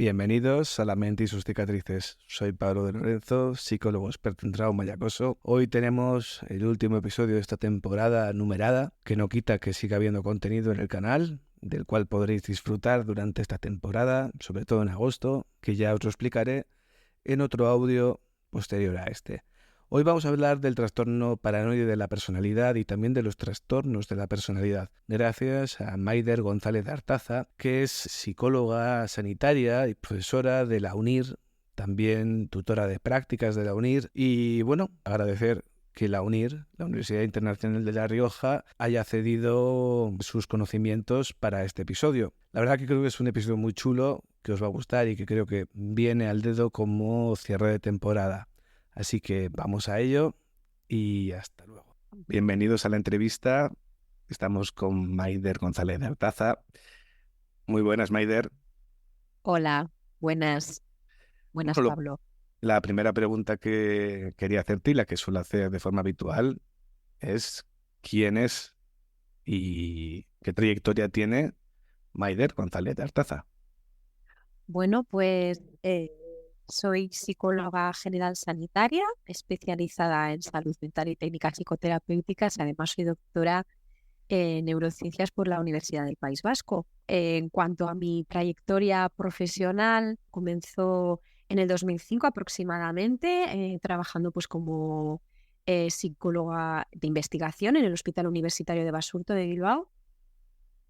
Bienvenidos a La mente y sus cicatrices. Soy Pablo de Lorenzo, psicólogo experto en trauma y acoso. Hoy tenemos el último episodio de esta temporada numerada, que no quita que siga habiendo contenido en el canal, del cual podréis disfrutar durante esta temporada, sobre todo en agosto, que ya os lo explicaré en otro audio posterior a este. Hoy vamos a hablar del trastorno paranoide de la personalidad y también de los trastornos de la personalidad, gracias a Maider González de Artaza, que es psicóloga sanitaria y profesora de la UNIR, también tutora de prácticas de la UNIR, y bueno, agradecer que la UNIR, la Universidad Internacional de La Rioja, haya cedido sus conocimientos para este episodio. La verdad que creo que es un episodio muy chulo, que os va a gustar y que creo que viene al dedo como cierre de temporada. Así que vamos a ello y hasta luego. Bienvenidos a la entrevista. Estamos con Maider González de Artaza. Muy buenas, Maider. Hola, buenas Bueno, Pablo. la primera pregunta que quería hacerte y la que suelo hacer de forma habitual es ¿quién es y qué trayectoria tiene Maider González de Artaza? Bueno, pues soy psicóloga general sanitaria, especializada en salud mental y técnicas psicoterapéuticas. Además, soy doctora en neurociencias por la Universidad del País Vasco. En cuanto a mi trayectoria profesional, comenzó en el 2005 aproximadamente, trabajando pues como psicóloga de investigación en el Hospital Universitario de Basurto de Bilbao.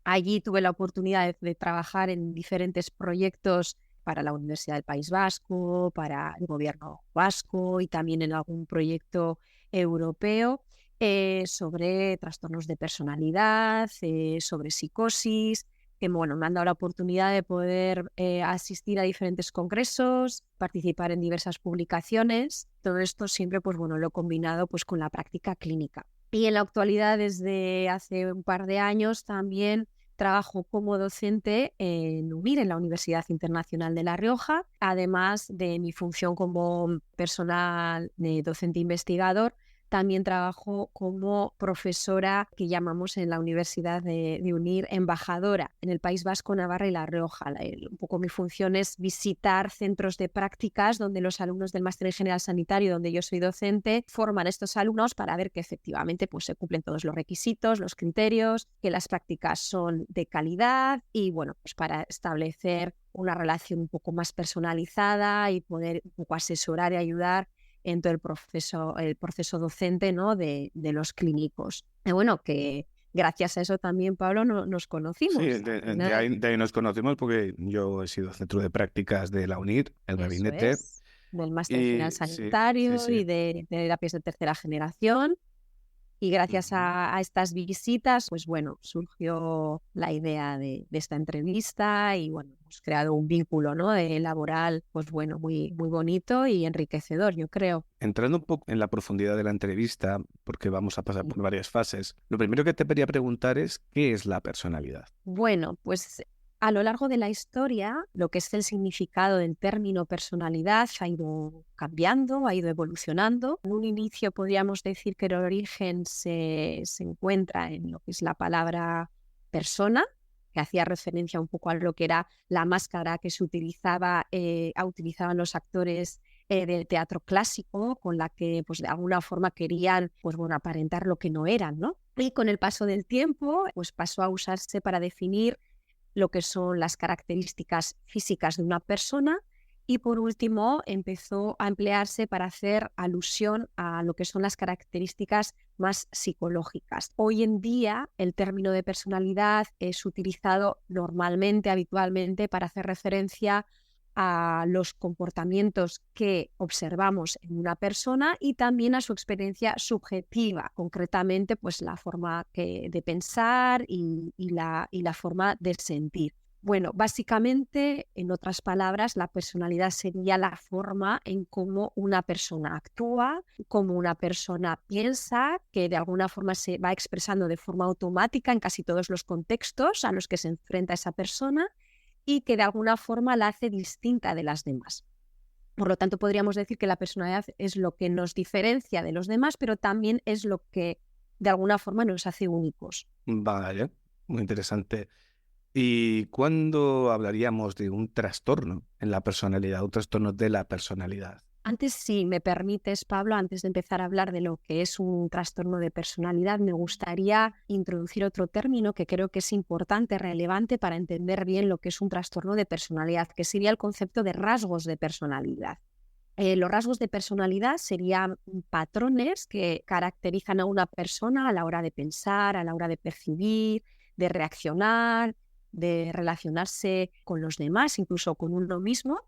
Allí tuve la oportunidad de trabajar en diferentes proyectos para la Universidad del País Vasco, para el gobierno vasco y también en algún proyecto europeo sobre trastornos de personalidad, sobre psicosis, que bueno, me han dado la oportunidad de poder asistir a diferentes congresos, participar en diversas publicaciones. Todo esto siempre pues bueno, lo he combinado pues con la práctica clínica. Y en la actualidad, desde hace un par de años, también trabajo como docente en UNIR, en la Universidad Internacional de La Rioja, además de mi función como personal docente investigador. También trabajo como profesora que llamamos en la Universidad de UNIR embajadora en el País Vasco, Navarra y La Rioja. Un poco mi función es visitar centros de prácticas donde los alumnos del Máster en General Sanitario, donde yo soy docente, forman a estos alumnos para ver que efectivamente pues, se cumplen todos los requisitos, los criterios, que las prácticas son de calidad y bueno, pues para establecer una relación un poco más personalizada y poder un poco asesorar y ayudar en todo el proceso docente, ¿no? de los clínicos. Y bueno, que gracias a eso también, Pablo, nos conocimos. Sí, de ahí nos conocimos porque yo he sido centro de prácticas de la UNIR, el Eso gabinete, es, del máster en general y sí, sí, sanitario sí. y de terapias de tercera generación. Y gracias Ujú. a estas visitas, pues bueno, surgió la idea de esta entrevista y bueno, hemos creado un vínculo, ¿no? Laboral, pues bueno, muy bonito y enriquecedor, yo creo. Entrando un poco en la profundidad de la entrevista, porque vamos a pasar Sí. por varias fases, lo primero que te quería preguntar es ¿qué es la personalidad? Bueno, pues a lo largo de la historia, lo que es el significado del término personalidad ha ido cambiando, ha ido evolucionando. En un inicio podríamos decir que el origen se encuentra en lo que es la palabra persona, que hacía referencia un poco a lo que era la máscara que se utilizaban los actores del teatro clásico, con la que pues de alguna forma querían pues bueno aparentar lo que no eran, ¿no? Y con el paso del tiempo pues pasó a usarse para definir lo que son las características físicas de una persona y por último empezó a emplearse para hacer alusión a lo que son las características más psicológicas. Hoy en día el término de personalidad es utilizado normalmente, habitualmente, para hacer referencia a los comportamientos que observamos en una persona y también a su experiencia subjetiva, concretamente pues la forma de pensar y la forma de sentir. Bueno, básicamente, en otras palabras, la personalidad sería la forma en cómo una persona actúa, cómo una persona piensa, que de alguna forma se va expresando de forma automática en casi todos los contextos a los que se enfrenta esa persona y que de alguna forma la hace distinta de las demás. Por lo tanto, podríamos decir que la personalidad es lo que nos diferencia de los demás, pero también es lo que de alguna forma nos hace únicos. Vale, muy interesante. ¿Y cuándo hablaríamos de un trastorno en la personalidad, un trastorno de la personalidad? Antes, si me permites, Pablo, antes de empezar a hablar de lo que es un trastorno de personalidad, me gustaría introducir otro término que creo que es importante, relevante para entender bien lo que es un trastorno de personalidad, que sería el concepto de rasgos de personalidad. Los rasgos de personalidad serían patrones que caracterizan a una persona a la hora de pensar, a la hora de percibir, de reaccionar, de relacionarse con los demás, incluso con uno mismo,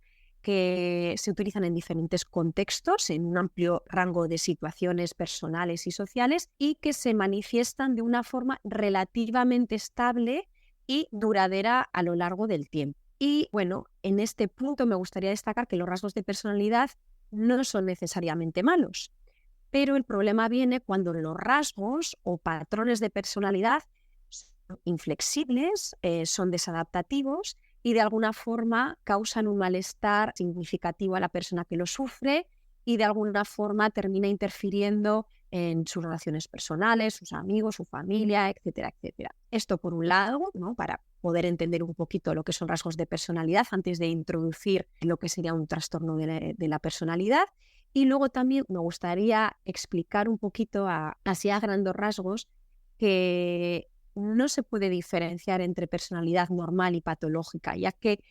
que se utilizan en diferentes contextos, en un amplio rango de situaciones personales y sociales, y que se manifiestan de una forma relativamente estable y duradera a lo largo del tiempo. Y bueno, en este punto me gustaría destacar que los rasgos de personalidad no son necesariamente malos, pero el problema viene cuando los rasgos o patrones de personalidad son inflexibles, son desadaptativos y de alguna forma causan un malestar significativo a la persona que lo sufre y de alguna forma termina interfiriendo en sus relaciones personales, sus amigos, su familia, etcétera, etcétera. Esto por un lado, ¿no? Para poder entender un poquito lo que son rasgos de personalidad antes de introducir lo que sería un trastorno de la personalidad. Y luego también me gustaría explicar un poquito, así a grandes rasgos, que no se puede diferenciar entre personalidad normal y patológica, ya que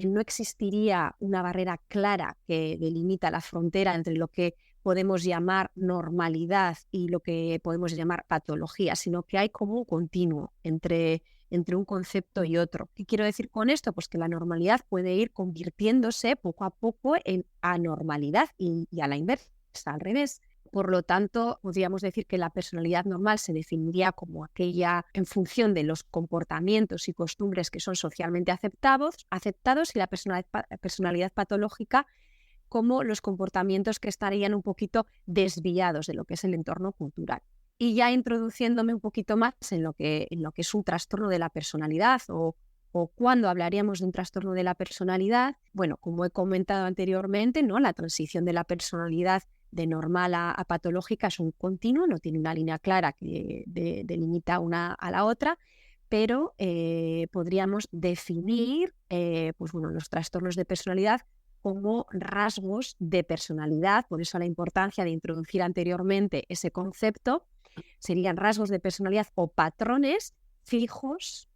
no existiría una barrera clara que delimita la frontera entre lo que podemos llamar normalidad y lo que podemos llamar patología, sino que hay como un continuo entre un concepto y otro. ¿Qué quiero decir con esto? Pues que la normalidad puede ir convirtiéndose poco a poco en anormalidad y a la inversa, al revés. Por lo tanto, podríamos decir que la personalidad normal se definiría como aquella en función de los comportamientos y costumbres que son socialmente aceptados y la personalidad patológica como los comportamientos que estarían un poquito desviados de lo que es el entorno cultural. Y ya introduciéndome un poquito más en lo que es un trastorno de la personalidad o cuando hablaríamos de un trastorno de la personalidad, bueno, como he comentado anteriormente, ¿no? La transición de la personalidad de normal a patológica es un continuo, no tiene una línea clara que delimita una a la otra, pero podríamos definir pues bueno, los trastornos de personalidad como rasgos de personalidad, por eso la importancia de introducir anteriormente ese concepto. Serían rasgos de personalidad o patrones fijos,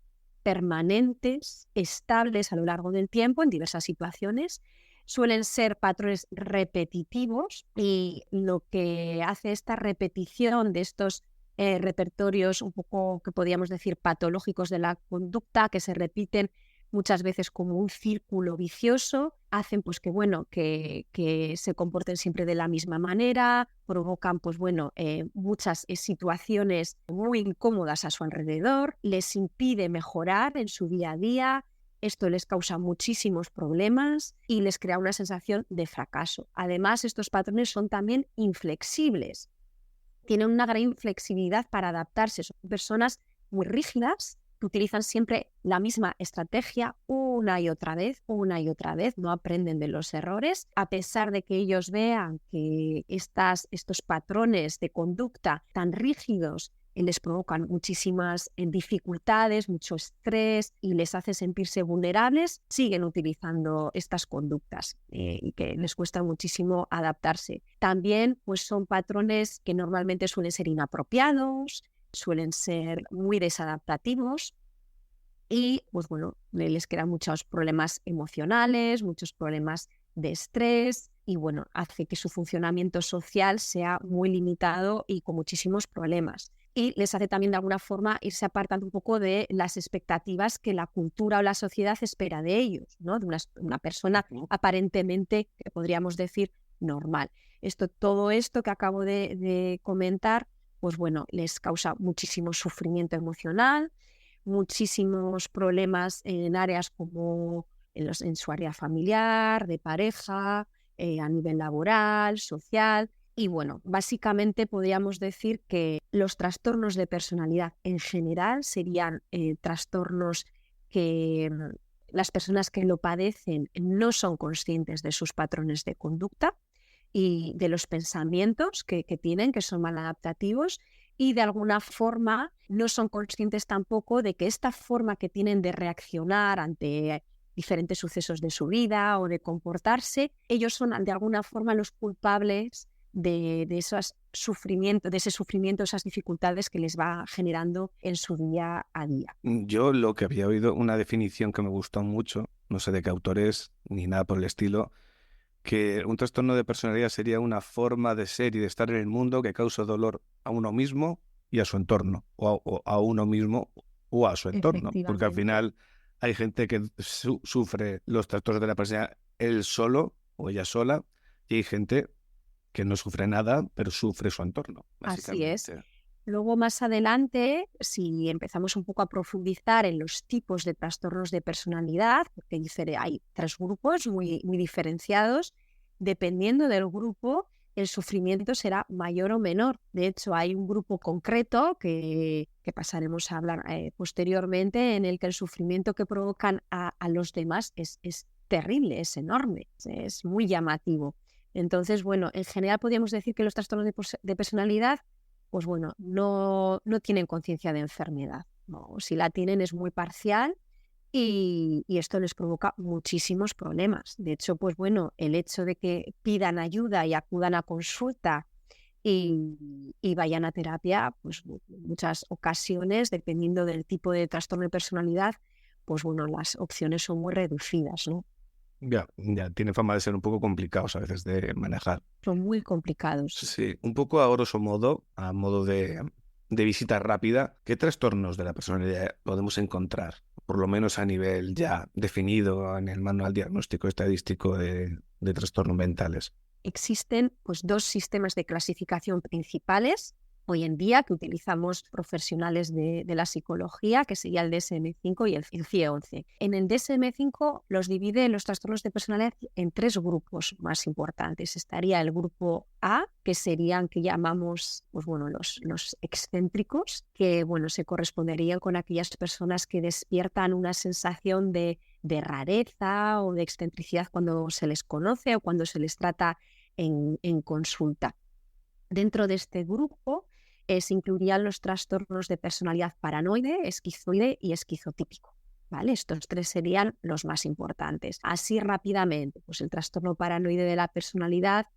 permanentes, estables a lo largo del tiempo en diversas situaciones. Suelen ser patrones repetitivos y lo que hace esta repetición de estos repertorios un poco que podríamos decir patológicos de la conducta, que se repiten muchas veces como un círculo vicioso, hacen pues que, bueno, que se comporten siempre de la misma manera, provocan pues bueno, muchas situaciones muy incómodas a su alrededor, les impide mejorar en su día a día, esto les causa muchísimos problemas y les crea una sensación de fracaso. Además, estos patrones son también inflexibles, tienen una gran inflexibilidad para adaptarse, son personas muy rígidas, que utilizan siempre la misma estrategia una y otra vez, no aprenden de los errores, a pesar de que ellos vean que estos patrones de conducta tan rígidos les provocan muchísimas dificultades, mucho estrés y les hace sentirse vulnerables, siguen utilizando estas conductas y que les cuesta muchísimo adaptarse. También pues, son patrones que normalmente suelen ser inapropiados, suelen ser muy desadaptativos y pues bueno, les crean muchos problemas emocionales, muchos problemas de estrés y bueno, hace que su funcionamiento social sea muy limitado y con muchísimos problemas. Y les hace también de alguna forma irse apartando un poco de las expectativas que la cultura o la sociedad espera de ellos, ¿no? De una persona aparentemente, que podríamos decir, normal. Todo esto que acabo de comentar, pues bueno, les causa muchísimo sufrimiento emocional, muchísimos problemas en áreas como en su área familiar, de pareja, a nivel laboral, social. Y bueno, básicamente podríamos decir que los trastornos de personalidad en general serían trastornos que las personas que lo padecen no son conscientes de sus patrones de conducta y de los pensamientos que tienen, que son maladaptativos, y de alguna forma no son conscientes tampoco de que esta forma que tienen de reaccionar ante diferentes sucesos de su vida o de comportarse, ellos son de alguna forma los culpables de ese sufrimiento, esas dificultades que les va generando en su día a día. Yo lo que había oído, una definición que me gustó mucho, no sé de qué autor es, ni nada por el estilo, que un trastorno de personalidad sería una forma de ser y de estar en el mundo que causa dolor a uno mismo y a su entorno, o a uno mismo o a su entorno, porque al final hay gente que sufre los trastornos de la personalidad él solo o ella sola, y hay gente que no sufre nada, pero sufre su entorno, básicamente. Así es. Luego, más adelante, si empezamos un poco a profundizar en los tipos de trastornos de personalidad, porque hay 3 grupos muy, muy diferenciados, dependiendo del grupo, el sufrimiento será mayor o menor. De hecho, hay un grupo concreto que pasaremos a hablar posteriormente, en el que el sufrimiento que provocan a los demás es terrible, es enorme, es muy llamativo. Entonces, bueno, en general podríamos decir que los trastornos de personalidad, pues bueno, no tienen conciencia de enfermedad, ¿no? Si la tienen es muy parcial y esto les provoca muchísimos problemas. De hecho, pues bueno, el hecho de que pidan ayuda y acudan a consulta y vayan a terapia, pues en muchas ocasiones, dependiendo del tipo de trastorno de personalidad, pues bueno, las opciones son muy reducidas, ¿no? Ya, tiene fama de ser un poco complicados a veces de manejar. Son muy complicados. Sí, un poco a grosso modo, a modo de visita rápida, ¿qué trastornos de la personalidad podemos encontrar? Por lo menos a nivel ya definido en el manual diagnóstico estadístico de trastornos mentales. Existen pues 2 sistemas de clasificación principales hoy en día que utilizamos profesionales de la psicología, que sería el DSM-5 y el CIE-11. En el DSM-5 los divide los trastornos de personalidad en 3 grupos más importantes. Estaría el grupo A, que serían, que llamamos, pues bueno, los excéntricos, que bueno, se corresponderían con aquellas personas que despiertan una sensación de rareza o de excentricidad cuando se les conoce o cuando se les trata en consulta. Dentro de este grupo se incluirían los trastornos de personalidad paranoide, esquizoide y esquizotípico. ¿Vale? Estos 3 serían los más importantes. Así rápidamente, pues el trastorno paranoide de la personalidad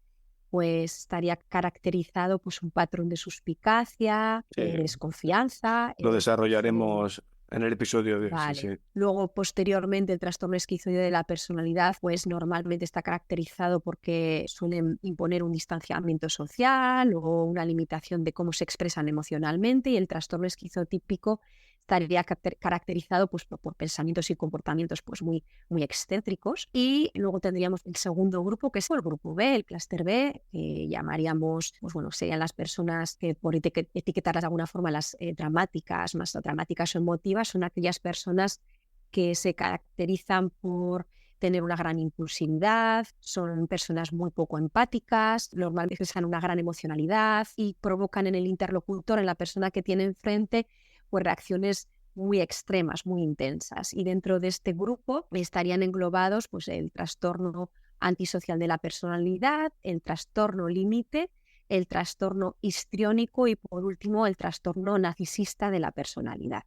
pues estaría caracterizado pues un patrón de suspicacia, desconfianza. Lo desarrollaremos en el episodio de Vale. sí. Luego, posteriormente, el trastorno esquizoide de la personalidad, pues normalmente está caracterizado porque suelen imponer un distanciamiento social o una limitación de cómo se expresan emocionalmente, y el trastorno esquizotípico estaría caracterizado pues, por pensamientos y comportamientos pues, muy, muy excéntricos. Y luego tendríamos el segundo grupo, que es el grupo B, el clúster B, que llamaríamos, pues bueno, serían las personas que, por etiquetarlas de alguna forma, las dramáticas, más dramáticas o emotivas, son aquellas personas que se caracterizan por tener una gran impulsividad, son personas muy poco empáticas, normalmente expresan una gran emocionalidad y provocan en el interlocutor, en la persona que tiene enfrente, pues reacciones muy extremas, muy intensas. Y dentro de este grupo estarían englobados pues, el trastorno antisocial de la personalidad, el trastorno límite, el trastorno histriónico y, por último, el trastorno narcisista de la personalidad.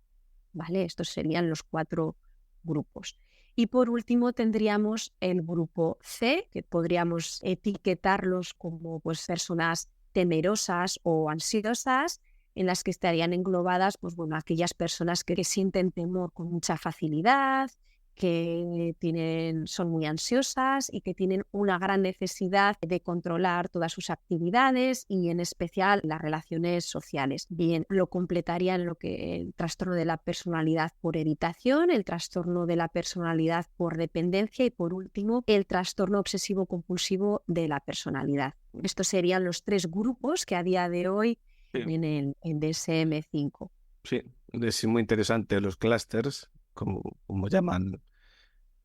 ¿Vale? Estos serían los 4 grupos. Y por último tendríamos el grupo C, que podríamos etiquetarlos como pues, personas temerosas o ansiosas, en las que estarían englobadas pues, bueno, aquellas personas que sienten temor con mucha facilidad, que son muy ansiosas y que tienen una gran necesidad de controlar todas sus actividades y en especial las relaciones sociales. Bien, lo completarían lo que el trastorno de la personalidad por evitación, el trastorno de la personalidad por dependencia y por último el trastorno obsesivo-compulsivo de la personalidad. Estos serían los 3 grupos que a día de hoy en el DSM-5. Sí, es muy interesante los clústeres, como llaman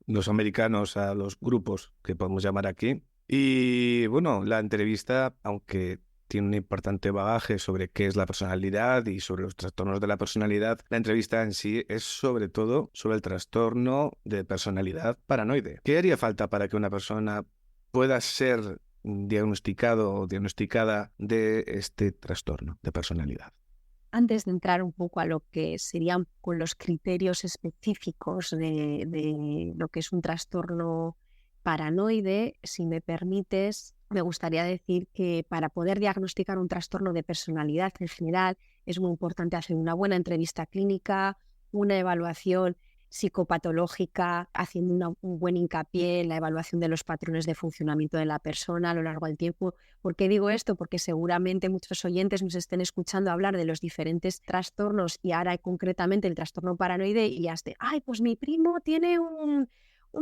los americanos a los grupos que podemos llamar aquí. Y bueno, la entrevista, aunque tiene un importante bagaje sobre qué es la personalidad y sobre los trastornos de la personalidad, la entrevista en sí es sobre todo sobre el trastorno de personalidad paranoide. ¿Qué haría falta para que una persona pueda ser diagnosticado o diagnosticada de este trastorno de personalidad? antes de entrar un poco a lo que serían con los criterios específicos de lo que es un trastorno paranoide, si me permites, me gustaría decir que para poder diagnosticar un trastorno de personalidad en general es muy importante hacer una buena entrevista clínica, una evaluación psicopatológica, haciendo un buen hincapié en la evaluación de los patrones de funcionamiento de la persona a lo largo del tiempo. ¿Por qué digo esto? Porque seguramente muchos oyentes nos estén escuchando hablar de los diferentes trastornos y ahora concretamente el trastorno paranoide y ya esté, ay, pues mi primo tiene un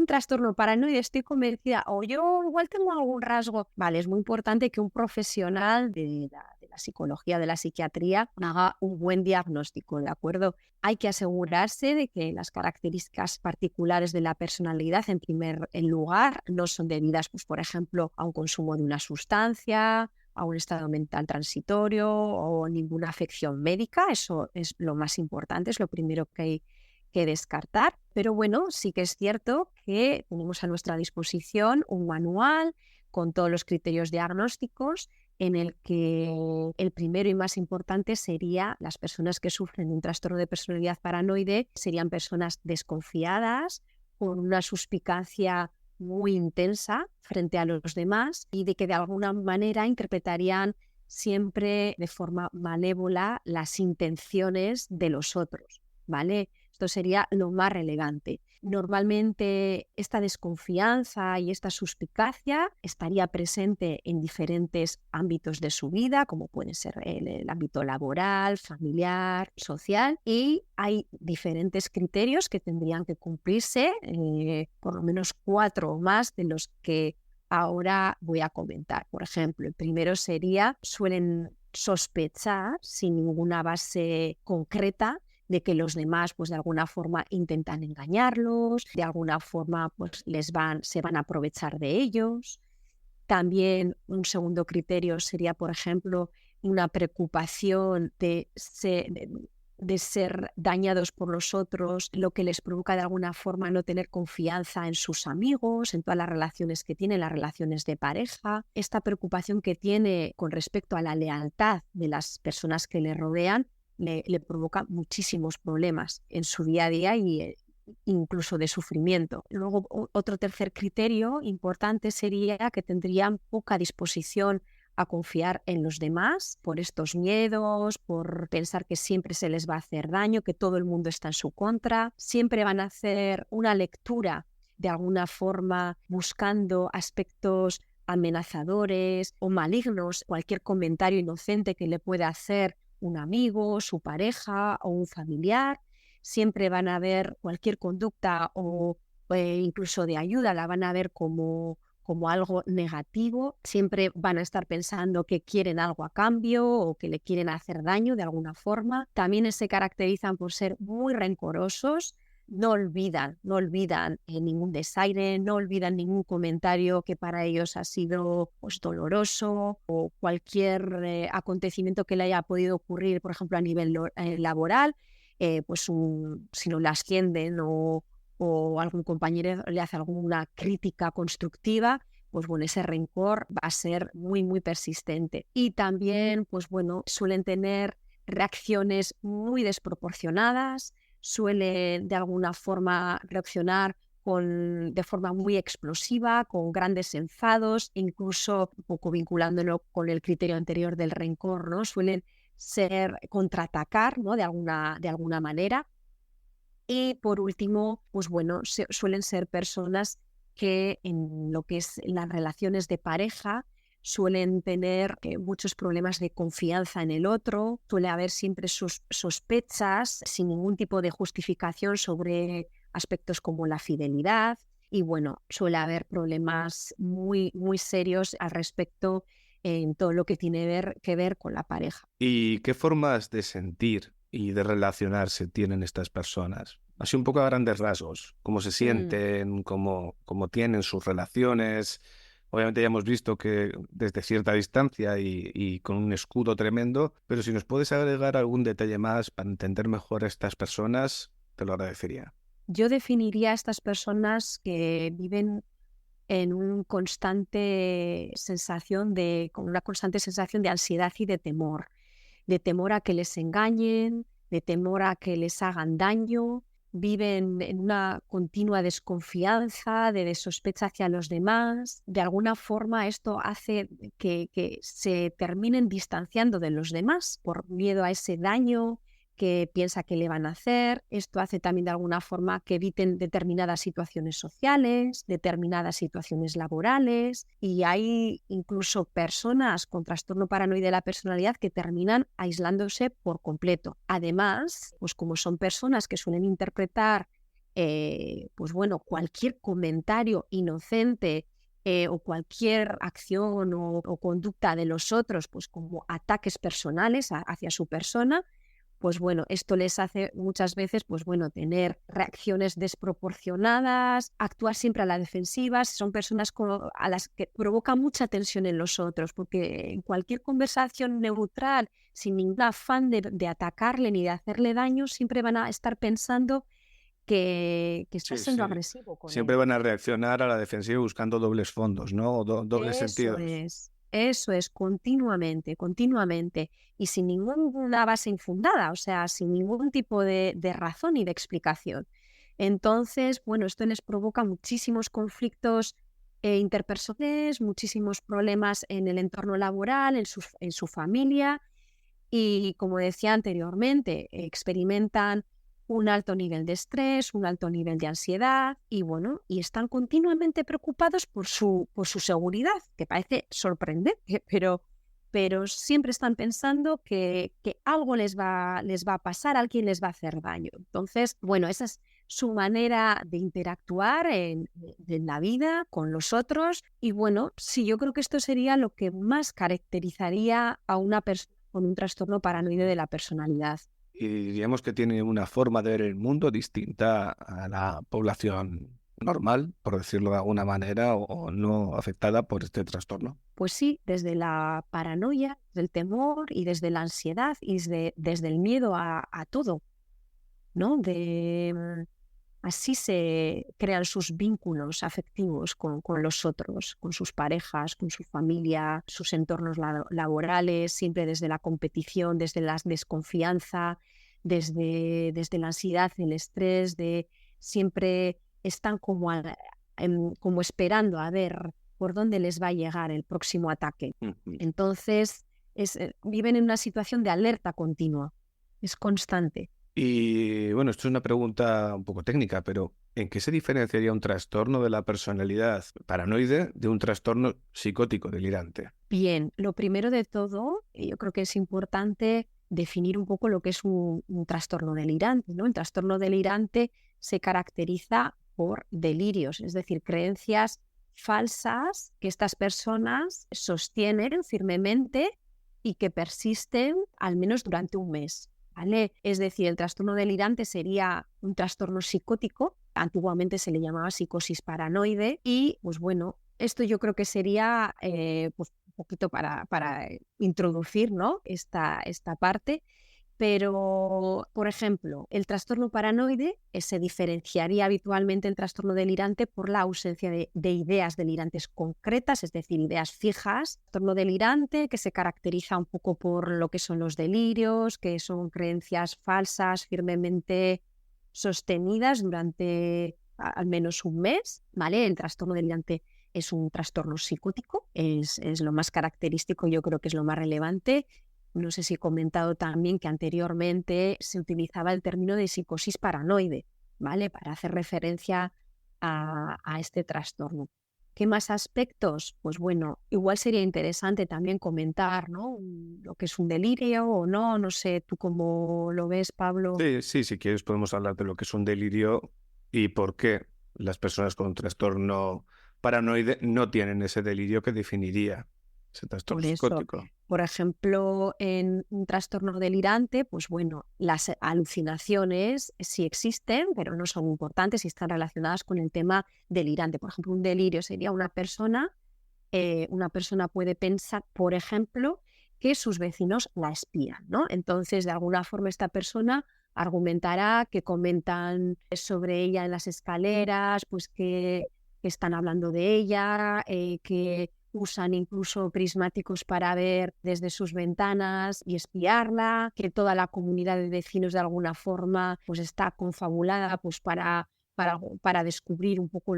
trastorno paranoide, estoy convencida, o yo igual tengo algún rasgo. Vale, es muy importante que un profesional de la psicología, de la psiquiatría, haga un buen diagnóstico, ¿de acuerdo? Hay que asegurarse de que las características particulares de la personalidad, en primer lugar, no son debidas, pues, por ejemplo, a un consumo de una sustancia, a un estado mental transitorio o ninguna afección médica. Eso es lo más importante, es lo primero que hay que descartar. Pero bueno, sí que es cierto que tenemos a nuestra disposición un manual con todos los criterios diagnósticos en el que el primero y más importante sería las personas que sufren un trastorno de personalidad paranoide, serían personas desconfiadas, con una suspicacia muy intensa frente a los demás y de que de alguna manera interpretarían siempre de forma malévola las intenciones de los otros, ¿vale? Esto sería lo más relevante. Normalmente esta desconfianza y esta suspicacia estaría presente en diferentes ámbitos de su vida, como pueden ser el ámbito laboral, familiar, social, y hay diferentes criterios que tendrían que cumplirse, por lo menos 4 o más de los que ahora voy a comentar. Por ejemplo, el primero sería, suelen sospechar sin ninguna base concreta de que los demás pues de alguna forma intentan engañarlos, de alguna forma pues se van a aprovechar de ellos. También un segundo criterio sería, por ejemplo, una preocupación de ser dañados por los otros, lo que les provoca de alguna forma no tener confianza en sus amigos, en todas las relaciones que tienen, las relaciones de pareja. Esta preocupación que tiene con respecto a la lealtad de las personas que le rodean le provoca muchísimos problemas en su día a día y incluso de sufrimiento. Luego, otro tercer criterio importante sería que tendrían poca disposición a confiar en los demás por estos miedos, por pensar que siempre se les va a hacer daño, que todo el mundo está en su contra. Siempre van a hacer una lectura de alguna forma buscando aspectos amenazadores o malignos, cualquier comentario inocente que le pueda hacer un amigo, su pareja o un familiar. Siempre van a ver cualquier conducta o incluso de ayuda, la van a ver como algo negativo. Siempre van a estar pensando que quieren algo a cambio o que le quieren hacer daño de alguna forma. También se caracterizan por ser muy rencorosos. No olvidan ningún desaire, no olvidan ningún comentario que para ellos ha sido pues, doloroso o cualquier acontecimiento que le haya podido ocurrir, por ejemplo, a nivel laboral, si no la ascienden o algún compañero le hace alguna crítica constructiva, pues bueno, ese rencor va a ser muy, muy persistente. Y también, pues bueno, suelen tener reacciones muy desproporcionadas, suelen de alguna forma reaccionar de forma muy explosiva, con grandes enfados, incluso un poco vinculándolo con el criterio anterior del rencor, ¿no? Suelen contraatacar, ¿no? de alguna manera. Y por último, pues bueno, suelen ser personas que en lo que es las relaciones de pareja suelen tener muchos problemas de confianza en el otro, suele haber siempre sospechas sin ningún tipo de justificación sobre aspectos como la fidelidad y bueno, suele haber problemas muy, muy serios al respecto en todo lo que tiene que ver con la pareja. ¿Y qué formas de sentir y de relacionarse tienen estas personas? Así un poco a grandes rasgos, cómo se sienten, cómo tienen sus relaciones. Obviamente ya hemos visto que desde cierta distancia y con un escudo tremendo, pero si nos puedes agregar algún detalle más para entender mejor a estas personas, te lo agradecería. Yo definiría a estas personas que viven con una constante sensación de ansiedad y de temor. de temor a que les engañen, de temor a que les hagan daño. Viven en una continua desconfianza, de sospecha hacia los demás. De alguna forma esto hace que se terminen distanciando de los demás por miedo a ese daño que piensa que le van a hacer. Esto hace también de alguna forma que eviten determinadas situaciones sociales, determinadas situaciones laborales, y hay incluso personas con trastorno paranoide de la personalidad que terminan aislándose por completo. Además, pues como son personas que suelen interpretar pues bueno, cualquier comentario inocente o cualquier acción o conducta de los otros pues como ataques personales hacia su persona, pues bueno, esto les hace muchas veces, pues bueno, tener reacciones desproporcionadas, actuar siempre a la defensiva. Son personas a las que provoca mucha tensión en los otros, porque en cualquier conversación neutral, sin ningún afán de atacarle ni de hacerle daño, siempre van a estar pensando que está siendo agresivo con Siempre él. van a reaccionar a la defensiva buscando dobles fondos, ¿no? O dobles sentidos. Eso es, continuamente. Y sin ninguna base infundada, o sea, sin ningún tipo de razón y de explicación. Entonces, bueno, esto les provoca muchísimos conflictos interpersonales, muchísimos problemas en el entorno laboral, en su familia. Y como decía anteriormente, experimentan un alto nivel de estrés, un alto nivel de ansiedad y bueno, y están continuamente preocupados por su seguridad, que parece sorprendente, pero siempre están pensando que algo les va a pasar, alguien les va a hacer daño. Entonces, bueno, esa es su manera de interactuar en la vida con los otros. Y bueno, sí, yo creo que esto sería lo que más caracterizaría a una persona con un trastorno paranoide de la personalidad. Y diríamos que tiene una forma de ver el mundo distinta a la población normal, por decirlo de alguna manera, o no afectada por este trastorno. Pues sí, desde la paranoia, del temor y desde la ansiedad y desde el miedo a todo, ¿no? Así se crean sus vínculos afectivos con los otros, con sus parejas, con su familia, sus entornos laborales, siempre desde la competición, desde la desconfianza, desde la ansiedad, el estrés, siempre están como esperando a ver por dónde les va a llegar el próximo ataque. Entonces, viven en una situación de alerta continua, es constante. Y bueno, esto es una pregunta un poco técnica, pero ¿en qué se diferenciaría un trastorno de la personalidad paranoide de un trastorno psicótico delirante? Bien, lo primero de todo, yo creo que es importante definir un poco lo que es un trastorno delirante, ¿no? El trastorno delirante se caracteriza por delirios, es decir, creencias falsas que estas personas sostienen firmemente y que persisten al menos durante un mes. ¿Vale? Es decir, el trastorno delirante sería un trastorno psicótico, antiguamente se le llamaba psicosis paranoide, y pues bueno, esto yo creo que sería pues un poquito para introducir, ¿no? esta parte. Pero, por ejemplo, el trastorno paranoide se diferenciaría habitualmente del trastorno delirante por la ausencia de ideas delirantes concretas, es decir, ideas fijas. El trastorno delirante que se caracteriza un poco por lo que son los delirios, que son creencias falsas firmemente sostenidas durante al menos un mes, ¿vale? El trastorno delirante es un trastorno psicótico, es lo más característico, yo creo que es lo más relevante. No sé si he comentado también que anteriormente se utilizaba el término de psicosis paranoide, ¿vale? Para hacer referencia a este trastorno. ¿Qué más aspectos? Pues bueno, igual sería interesante también comentar, ¿no? Lo que es un delirio o no, no sé, ¿tú cómo lo ves, Pablo? Sí, si quieres podemos hablar de lo que es un delirio y por qué las personas con un trastorno paranoide no tienen ese delirio que definiría ese trastorno Por eso, psicótico. por ejemplo, en un trastorno delirante, pues bueno, las alucinaciones sí existen, pero no son importantes y están relacionadas con el tema delirante. Por ejemplo, un delirio sería una persona puede pensar, por ejemplo, que sus vecinos la espían, ¿no? Entonces, de alguna forma, esta persona argumentará que comentan sobre ella en las escaleras, pues que están hablando de ella, que usan incluso prismáticos para ver desde sus ventanas y espiarla, que toda la comunidad de vecinos de alguna forma pues está confabulada pues para descubrir un poco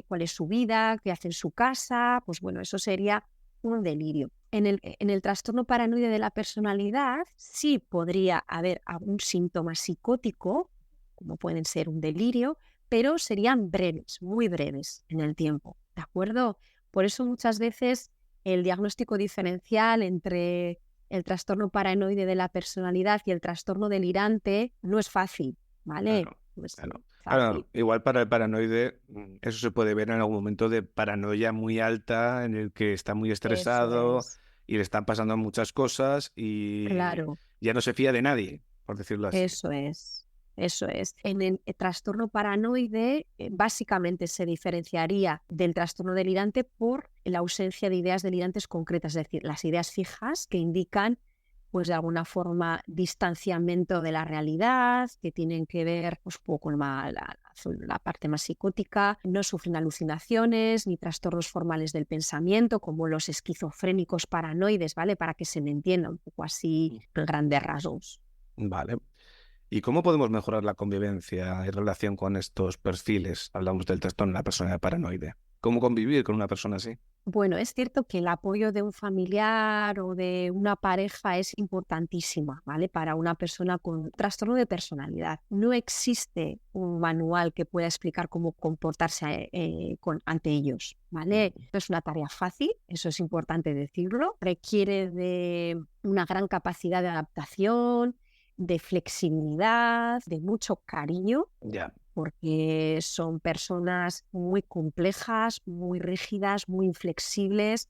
cuál es su vida, qué hace en su casa. Pues bueno, eso sería un delirio. En el trastorno paranoide de la personalidad sí podría haber algún síntoma psicótico, como pueden ser un delirio, pero serían breves, muy breves en el tiempo, ¿de acuerdo? Por eso muchas veces el diagnóstico diferencial entre el trastorno paranoide de la personalidad y el trastorno delirante no es fácil, ¿vale? Claro, No es claro. fácil. Claro, igual para el paranoide, eso se puede ver en algún momento de paranoia muy alta, en el que está muy Eso estresado es, y le están pasando muchas cosas y claro. ya no se fía de nadie, por decirlo así. Eso es, eso es. En el trastorno paranoide, básicamente se diferenciaría del trastorno delirante por la ausencia de ideas delirantes concretas, es decir, las ideas fijas que indican, pues de alguna forma, distanciamiento de la realidad, que tienen que ver pues, un poco con la parte más psicótica. No sufren alucinaciones ni trastornos formales del pensamiento, como los esquizofrénicos paranoides, ¿vale? Para que se me entienda un poco así en grandes rasgos. Vale. ¿Y cómo podemos mejorar la convivencia en relación con estos perfiles? Hablamos del trastorno de la personalidad paranoide. ¿Cómo convivir con una persona así? Bueno, es cierto que el apoyo de un familiar o de una pareja es importantísima, ¿vale? Para una persona con trastorno de personalidad. No existe un manual que pueda explicar cómo comportarse ante ellos, ¿vale? No es una tarea fácil, eso es importante decirlo. Requiere de una gran capacidad de adaptación, de flexibilidad, de mucho cariño, Ya. porque son personas muy complejas, muy rígidas, muy inflexibles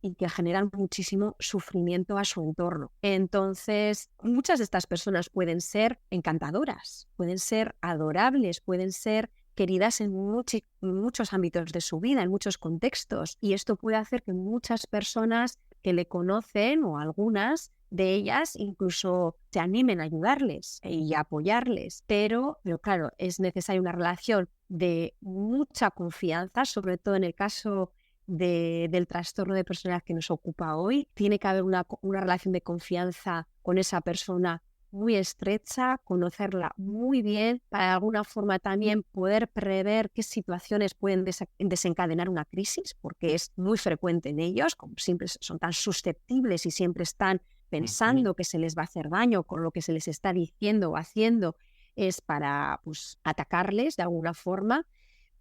y que generan muchísimo sufrimiento a su entorno. Entonces, muchas de estas personas pueden ser encantadoras, pueden ser adorables, pueden ser queridas en muchos ámbitos de su vida, en muchos contextos. Y esto puede hacer que muchas personas que le conocen o algunas de ellas incluso se animen a ayudarles y a apoyarles. Pero claro, es necesaria una relación de mucha confianza, sobre todo en el caso del trastorno de personalidad que nos ocupa hoy. Tiene que haber una relación de confianza con esa persona muy estrecha, conocerla muy bien, para de alguna forma también poder prever qué situaciones pueden desencadenar una crisis, porque es muy frecuente en ellos, como siempre son tan susceptibles y siempre están pensando que se les va a hacer daño con lo que se les está diciendo o haciendo, es para pues, atacarles de alguna forma.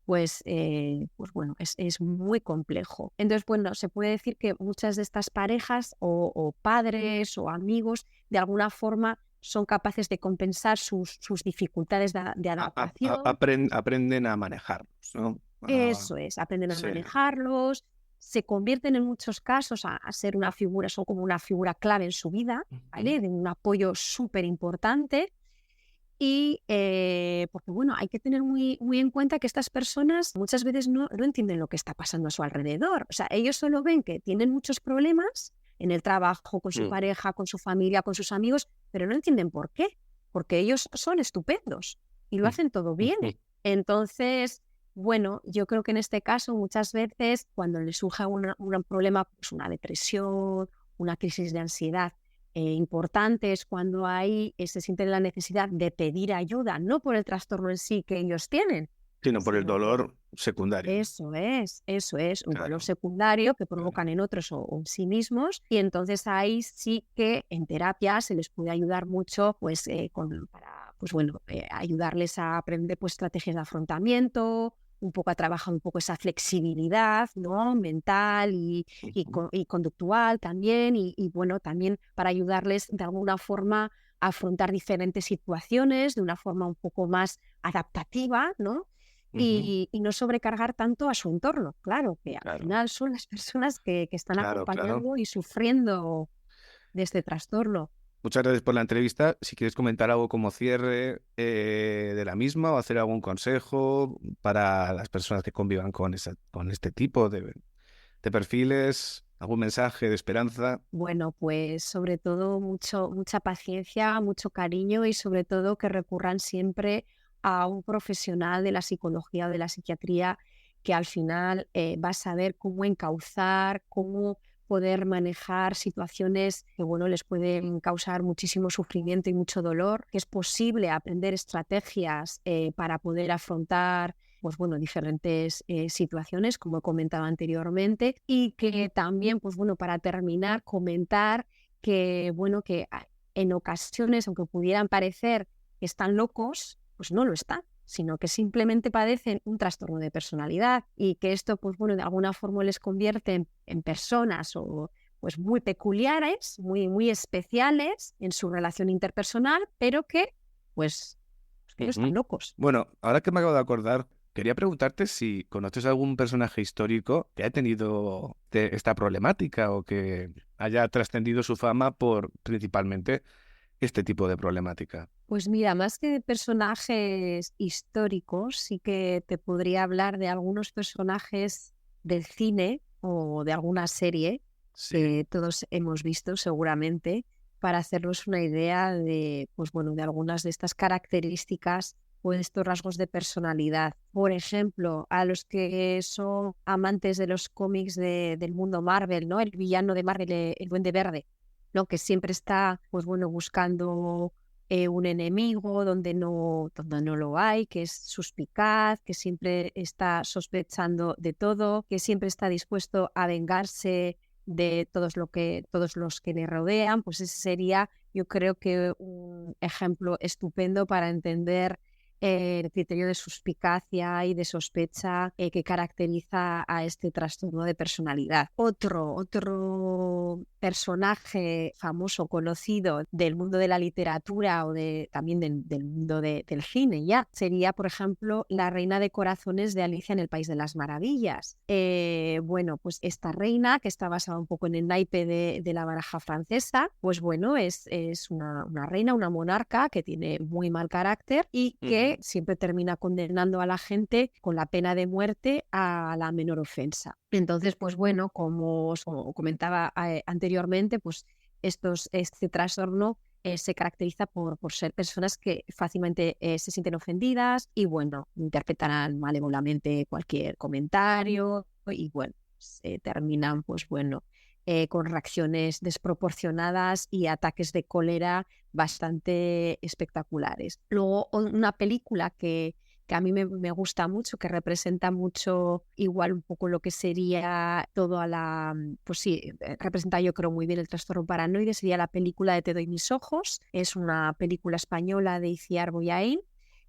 Pues bueno, es muy complejo. Entonces, bueno, se puede decir que muchas de estas parejas o padres o amigos de alguna forma son capaces de compensar sus dificultades de adaptación. Aprenden a manejarlos, ¿no? Eso es, aprenden a Sí. manejarlos, se convierten en muchos casos a ser una figura, son como una figura clave en su vida, ¿vale? De un apoyo súper importante. Y porque, bueno, hay que tener muy en cuenta que estas personas muchas veces no entienden lo que está pasando a su alrededor. O sea, ellos solo ven que tienen muchos problemas en el trabajo, con su pareja, con su familia, con sus amigos, pero no entienden por qué. Porque ellos son estupendos y lo hacen todo bien. Entonces, bueno, yo creo que en este caso muchas veces cuando les surge un problema, pues una depresión, una crisis de ansiedad, importante es cuando se sienten la necesidad de pedir ayuda, no por el trastorno en sí que ellos tienen, Sino por el sino por dolor secundario. eso es, un dolor Claro, secundario que claro. provocan en otros o en sí mismos, y entonces ahí sí que en terapia se les puede ayudar mucho, pues para, pues bueno, ayudarles a aprender pues estrategias de afrontamiento, un poco a trabajar un poco esa flexibilidad, ¿no? Mental y conductual también, y bueno, también para ayudarles de alguna forma a afrontar diferentes situaciones de una forma un poco más adaptativa, ¿no? Y no sobrecargar tanto a su entorno, claro, que al Claro, final son las personas que están claro, claro. acompañando y sufriendo de este trastorno. Muchas gracias por la entrevista. Si quieres comentar algo como cierre de la misma o hacer algún consejo para las personas que convivan con este tipo de perfiles, algún mensaje de esperanza. Bueno, pues sobre todo mucha paciencia, mucho cariño y sobre todo que recurran siempre a un profesional de la psicología o de la psiquiatría que al final va a saber cómo encauzar, cómo poder manejar situaciones que, bueno, les pueden causar muchísimo sufrimiento y mucho dolor, que es posible aprender estrategias para poder afrontar, pues bueno, diferentes situaciones, como he comentado anteriormente, y que también, pues bueno, para terminar, comentar que, bueno, que en ocasiones, aunque pudieran parecer que están locos, pues no lo están, sino que simplemente padecen un trastorno de personalidad y que esto, pues bueno, de alguna forma les convierte en personas o pues muy peculiares, muy especiales en su relación interpersonal, pero que pues que no están locos. Bueno, ahora que me acabo de acordar, quería preguntarte si conoces algún personaje histórico que haya tenido esta problemática o que haya trascendido su fama por principalmente este tipo de problemática. Pues mira, más que de personajes históricos, sí que te podría hablar de algunos personajes del cine o de alguna serie que todos hemos visto seguramente, para hacernos una idea de, pues bueno, de algunas de estas características o de estos rasgos de personalidad. Por ejemplo, a los que son amantes de los cómics del mundo Marvel, ¿no? El villano de Marvel, el Duende Verde, ¿no? Que siempre está, pues bueno, buscando un enemigo donde no lo hay, que es suspicaz, que siempre está sospechando de todo, que siempre está dispuesto a vengarse de todos los que le rodean. Pues ese sería, yo creo que un ejemplo estupendo para entender el criterio de suspicacia y de sospecha que caracteriza a este trastorno de personalidad. Otro personaje famoso, conocido del mundo de la literatura o también del mundo del cine ya, sería, por ejemplo, la reina de corazones de Alicia en el País de las Maravillas. Bueno, pues esta reina, que está basada un poco en el naipe de la baraja francesa, pues bueno, es una reina, una monarca que tiene muy mal carácter y que siempre termina condenando a la gente con la pena de muerte a la menor ofensa. Entonces, pues bueno, como os comentaba anteriormente, pues este trastorno se caracteriza por ser personas que fácilmente se sienten ofendidas y, bueno, interpretarán malévolamente cualquier comentario y, bueno, terminan, pues bueno, con reacciones desproporcionadas y ataques de cólera bastante espectaculares. Luego, una película que a mí me gusta mucho, que representa mucho igual un poco lo que sería todo pues sí, representa yo creo muy bien el trastorno paranoide, sería la película de Te doy mis ojos. Es una película española de Itziar Boyain.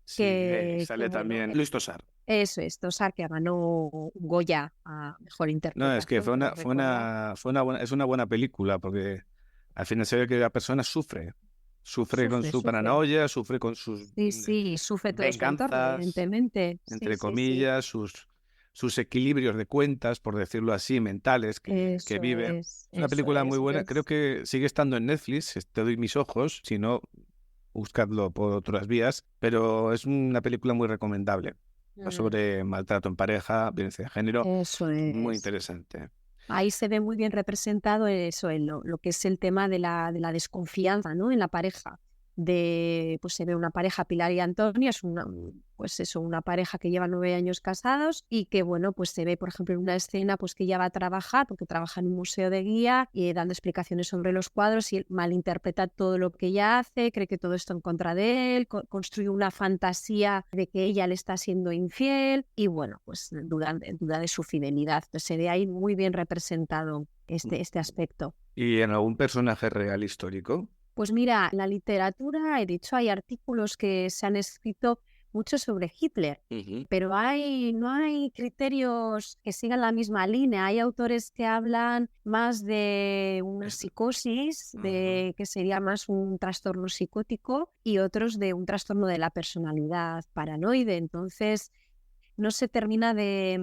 Sí, sale también Luis Tosar. Eso es, Tosar, que ganó un Goya a mejor interpretación. No, es que es una buena película porque al final se ve que la persona sufre con su paranoia, sufre con sus Sí, sufre todo su entorno, venganzas, evidentemente. entre comillas, sus equilibrios de cuentas, por decirlo así, mentales que vive. Es una película muy buena, creo que sigue estando en Netflix, Te doy mis ojos, si no, buscadlo por otras vías, pero es una película muy recomendable. Sobre maltrato en pareja, violencia de género. Eso es. Muy interesante. Ahí se ve muy bien representado eso, en lo que es el tema de la desconfianza, ¿no? En la pareja. Pues se ve una pareja, Pilar y Antonio, es una pareja que lleva 9 años casados y que, bueno, pues se ve, por ejemplo, en una escena pues que ella va a trabajar, porque trabaja en un museo de guía y dando explicaciones sobre los cuadros, y él malinterpreta todo lo que ella hace, cree que todo esto en contra de él, construye una fantasía de que ella le está siendo infiel y, bueno, pues duda de su fidelidad. Entonces se ve ahí muy bien representado este aspecto. ¿Y en algún personaje real histórico? Pues mira, en la literatura, he dicho, hay artículos que se han escrito mucho sobre Hitler, pero no hay criterios que sigan la misma línea. Hay autores que hablan más de una psicosis, que sería más un trastorno psicótico, y otros de un trastorno de la personalidad paranoide. Entonces, no se termina de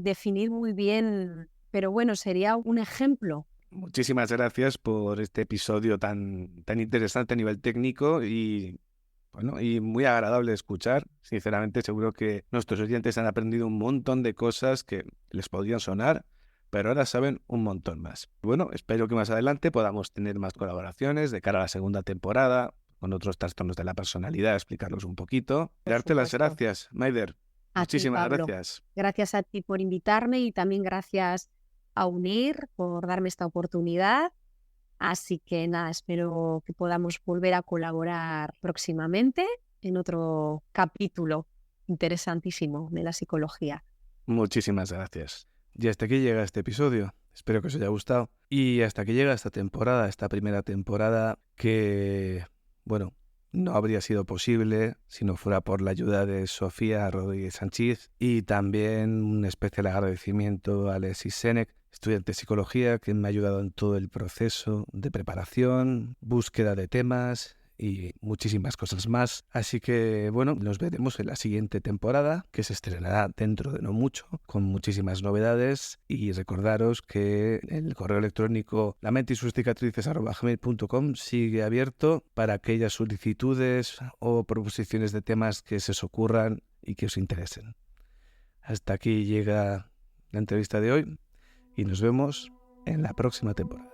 definir muy bien, pero bueno, sería un ejemplo. Muchísimas gracias por este episodio tan interesante a nivel técnico y muy agradable de escuchar. Sinceramente, seguro que nuestros oyentes han aprendido un montón de cosas que les podrían sonar, pero ahora saben un montón más. Bueno, espero que más adelante podamos tener más colaboraciones de cara a la segunda temporada con otros trastornos de la personalidad, explicarlos un poquito. Darte las gracias, Maider. A ti, Muchísimas Pablo. gracias. Gracias a ti por invitarme y también gracias a UNIR por darme esta oportunidad. Así que nada, espero que podamos volver a colaborar próximamente en otro capítulo interesantísimo de la psicología. Muchísimas gracias. Y hasta aquí llega este episodio. Espero que os haya gustado. Y hasta aquí llega esta temporada, esta primera temporada que, bueno, no habría sido posible si no fuera por la ayuda de Sofía Rodríguez Sánchez, y también un especial agradecimiento a Alexis Senec, estudiante de psicología, que me ha ayudado en todo el proceso de preparación, búsqueda de temas y muchísimas cosas más. Así que, bueno, nos veremos en la siguiente temporada, que se estrenará dentro de no mucho, con muchísimas novedades. Y recordaros que el correo electrónico lamentysuscicatrices@gmail.com sigue abierto para aquellas solicitudes o proposiciones de temas que se os ocurran y que os interesen. Hasta aquí llega la entrevista de hoy y nos vemos en la próxima temporada.